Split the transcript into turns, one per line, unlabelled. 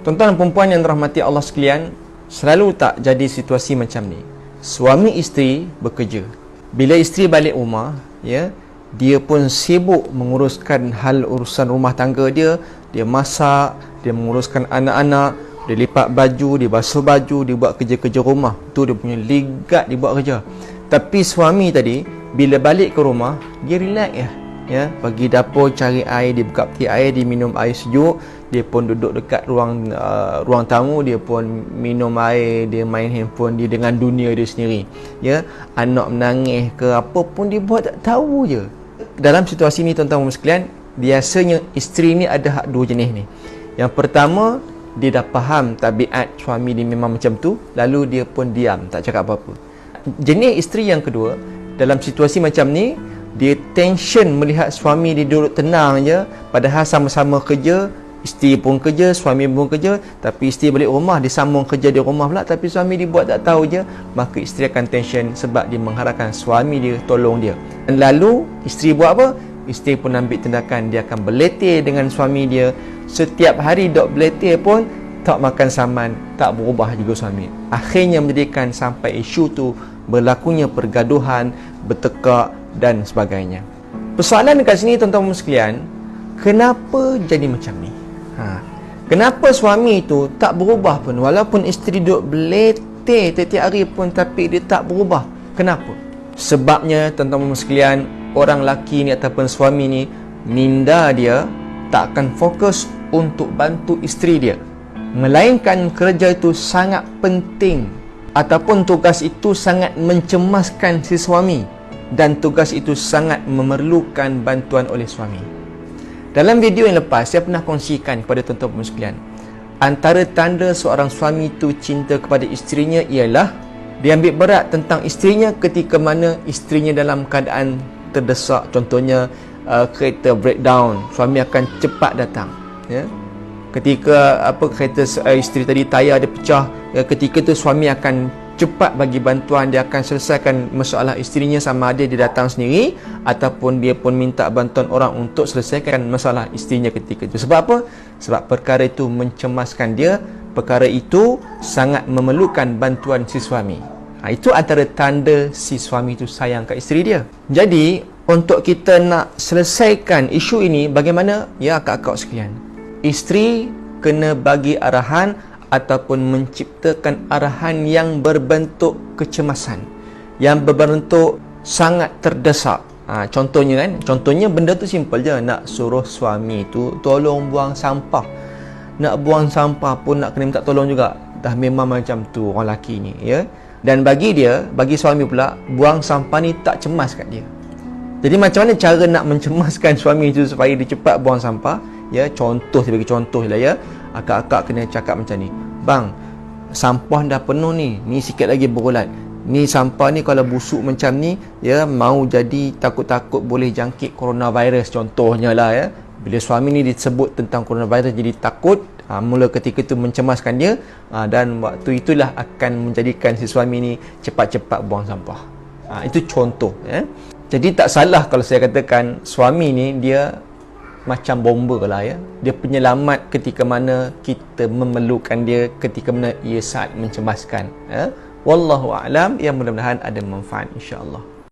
Tuan-tuan dan perempuan yang dirahmati Allah sekalian, selalu tak jadi situasi macam ni. Suami isteri bekerja. Bila isteri balik rumah, ya, dia pun sibuk menguruskan hal urusan rumah tangga dia. Dia masak, dia menguruskan anak-anak, dia lipat baju, dia basuh baju, dia buat kerja-kerja rumah. Tu dia punya ligat, dia buat kerja. Tapi suami tadi, bila balik ke rumah, dia relax ya, pergi dapur cari air, dia buka peti air, dia minum air sejuk, dia pun duduk dekat ruang tamu, dia pun minum air, dia main handphone dia dengan dunia dia sendiri, ya. Anak menangis ke apa pun dia buat tak tahu je. Dalam situasi ni tuan-tuan sekalian, biasanya isteri ni ada hak dua jenis ni. Yang pertama, dia dah faham tabiat suami dia memang macam tu, lalu dia pun diam, tak cakap apa-apa. Jenis isteri yang kedua, dalam situasi macam ni, dia tension melihat suami dia duduk tenang je, padahal sama-sama kerja, isteri pun kerja, suami pun kerja, tapi isteri balik rumah, dia sambung kerja di rumah pula, tapi suami dia buat tak tahu je, maka isteri akan tension sebab dia mengharapkan suami dia tolong dia. Dan lalu, isteri buat apa? Isteri pun ambil tindakan, dia akan berleter dengan suami dia. Setiap hari dok berleter pun, tak makan saman, tak berubah juga suami. Akhirnya menjadikan sampai isu tu berlakunya pergaduhan, bertekak dan sebagainya. Persoalan dekat sini tuan-tuan sekalian, kenapa jadi macam ni? Kenapa suami itu tak berubah pun, walaupun isteri duduk berleter tiap-tiap hari pun, tapi dia tak berubah? Kenapa? Sebabnya tuan-tuan sekalian, orang lelaki ni ataupun suami ni, minda dia tak akan fokus untuk bantu isteri dia, melainkan kerja itu sangat penting ataupun tugas itu sangat mencemaskan si suami, dan tugas itu sangat memerlukan bantuan oleh suami. Dalam video yang lepas, saya pernah kongsikan kepada tuan-tuan sekalian, antara tanda seorang suami itu cinta kepada isterinya ialah dia ambil berat tentang isterinya ketika mana isterinya dalam keadaan terdesak. Contohnya kereta breakdown, suami akan cepat datang, ya. Ketika kereta isteri tadi tayar dia pecah, ya, ketika tu suami akan cepat bagi bantuan, dia akan selesaikan masalah isterinya, sama ada dia datang sendiri ataupun dia pun minta bantuan orang untuk selesaikan masalah isterinya ketika itu. Sebab apa? Sebab perkara itu mencemaskan dia, perkara itu sangat memerlukan bantuan si suami. Itu antara tanda si suami itu sayang kat isteri dia. Jadi, untuk kita nak selesaikan isu ini, bagaimana? Ya, akak-akak sekalian, isteri kena bagi arahan ataupun menciptakan arahan yang berbentuk kecemasan, yang berbentuk sangat terdesak. Contohnya benda tu simple je, nak suruh suami tu tolong buang sampah. Nak buang sampah pun nak kena minta tolong juga. Dah memang macam tu orang lelaki ni, ya. Dan bagi suami pula, buang sampah ni tak cemas kat dia. Jadi macam mana cara nak mencemaskan suami itu supaya dia cepat buang sampah? Ya, saya bagi contoh lah, ya. Akak-akak kena cakap macam ni, bang, sampah dah penuh ni sikit lagi berulat. Ni sampah ni kalau busuk macam ni, ya, mau jadi takut-takut boleh jangkit coronavirus contohnya lah, ya. Bila suami ni disebut tentang coronavirus, jadi takut, mula ketika itu mencemaskan dia, dan waktu itulah akan menjadikan si suami ni cepat-cepat buang sampah. Itu contoh, ya. Jadi tak salah kalau saya katakan suami ni dia macam bomba lah, ya. Dia penyelamat ketika mana kita memerlukan dia, ketika mana ia sangat mencemaskan, ya. Wallahu a'lam, yang mudah-mudahan ada manfaat insya-Allah.